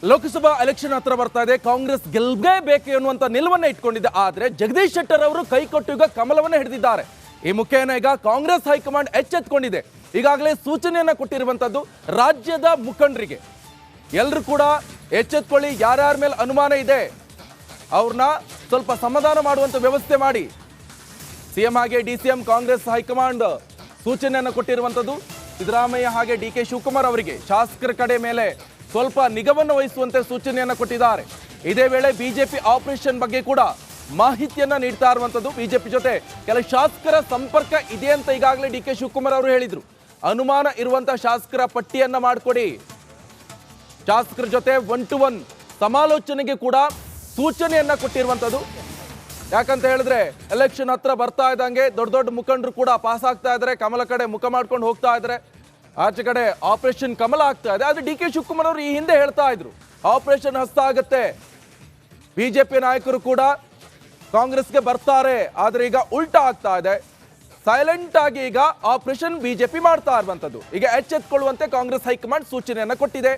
Lok Sabha election ಹತ್ರ ಬರ್ತಾ ಇದೆ. ಕಾಂಗ್ರೆಸ್ ಗೆಲ್ಲಬೇಕು ಎನ್ನುವಂತ ನಿಲುವನ್ನ ಇಟ್ಕೊಂಡಿದೆ. ಆದ್ರೆ ಜಗದೀಶ್ ಶೆಟ್ಟರ್ ಅವರು ಕೈಕೊಟ್ಟು ಈಗ ಕಮಲವನ್ನ ಹಿಡಿದಿದ್ದಾರೆ. ಈ ಮುಖೇನ ಈಗ ಕಾಂಗ್ರೆಸ್ ಹೈಕಮಾಂಡ್ ಎಚ್ಚೆತ್ತುಕೊಂಡಿದೆ. ಈಗಾಗಲೇ ಸೂಚನೆಯನ್ನ ಕೊಟ್ಟಿರುವಂತದ್ದು ರಾಜ್ಯದ ಮುಖಂಡರಿಗೆ. ಎಲ್ಲರೂ ಕೂಡ ಎಚ್ಚೆತ್ತುಕೊಳ್ಳಿ, ಯಾರ್ಯಾರ ಮೇಲೆ ಅನುಮಾನ ಇದೆ ಅವ್ರನ್ನ ಸ್ವಲ್ಪ ಸಮಾಧಾನ ಮಾಡುವಂತ ವ್ಯವಸ್ಥೆ ಮಾಡಿ. ಸಿಎಂ ಹಾಗೆ ಡಿಸಿಎಂ ಕಾಂಗ್ರೆಸ್ ಹೈಕಮಾಂಡ್ ಸೂಚನೆಯನ್ನ ಕೊಟ್ಟಿರುವಂತದ್ದು. ಸಿದ್ದರಾಮಯ್ಯ ಹಾಗೆ ಡಿಕೆ ಶಿವಕುಮಾರ್ ಅವರಿಗೆ ಶಾಸಕರ ಕಡೆ ಮೇಲೆ ಸ್ವಲ್ಪ ನಿಗಾವನ್ನು ವಹಿಸುವಂತೆ ಸೂಚನೆಯನ್ನ ಕೊಟ್ಟಿದ್ದಾರೆ. ಇದೇ ವೇಳೆ ಬಿಜೆಪಿ ಆಪರೇಷನ್ ಬಗ್ಗೆ ಕೂಡ ಮಾಹಿತಿಯನ್ನ ನೀಡ್ತಾ ಇರುವಂತದ್ದು. ಬಿಜೆಪಿ ಜೊತೆ ಕೆಲ ಶಾಸಕರ ಸಂಪರ್ಕ ಇದೆ ಅಂತ ಈಗಾಗಲೇ ಡಿಕೆ ಶಿವಕುಮಾರ್ ಅವರು ಹೇಳಿದ್ರು. ಅನುಮಾನ ಇರುವಂತಹ ಶಾಸಕರ ಪಟ್ಟಿಯನ್ನ ಮಾಡಿಕೊಡಿ, ಶಾಸಕರ ಜೊತೆ 1-to-1 ಸಮಾಲೋಚನೆಗೆ ಕೂಡ ಸೂಚನೆಯನ್ನ ಕೊಟ್ಟಿರುವಂತದ್ದು. ಯಾಕಂತ ಹೇಳಿದ್ರೆ ಎಲೆಕ್ಷನ್ ಹತ್ರ ಬರ್ತಾ ಇದ್ದಂಗೆ ದೊಡ್ಡ ದೊಡ್ಡ ಮುಖಂಡರು ಕೂಡ ಪಾಸ್ ಆಗ್ತಾ ಇದ್ದಾರೆ, ಕಮಲ ಕಡೆ ಮುಖ ಮಾಡ್ಕೊಂಡು ಹೋಗ್ತಾ ಇದ್ದಾರೆ. ಆಚೆ ಕಡೆ ಆಪರೇಷನ್ ಕಮಲ ಆಗ್ತಾ ಇದೆ. ಆದ್ರೆ ಡಿ ಕೆ ಶಿವಕುಮಾರ್ ಅವರು ಈ ಹಿಂದೆ ಹೇಳ್ತಾ ಇದ್ರು ಆಪರೇಷನ್ ಹಸ್ತ ಆಗತ್ತೆ, ಬಿಜೆಪಿ ನಾಯಕರು ಕೂಡ ಕಾಂಗ್ರೆಸ್ಗೆ ಬರ್ತಾರೆ. ಆದ್ರೆ ಈಗ ಉಲ್ಟಾ ಆಗ್ತಾ ಇದೆ. ಸೈಲೆಂಟ್ ಆಗಿ ಈಗ ಆಪರೇಷನ್ ಬಿಜೆಪಿ ಮಾಡ್ತಾ ಇರುವಂತದ್ದು. ಈಗ ಎಚ್ಚೆತ್ತುಕೊಳ್ಳುವಂತೆ ಕಾಂಗ್ರೆಸ್ ಹೈಕಮಾಂಡ್ ಸೂಚನೆಯನ್ನ ಕೊಟ್ಟಿದೆ.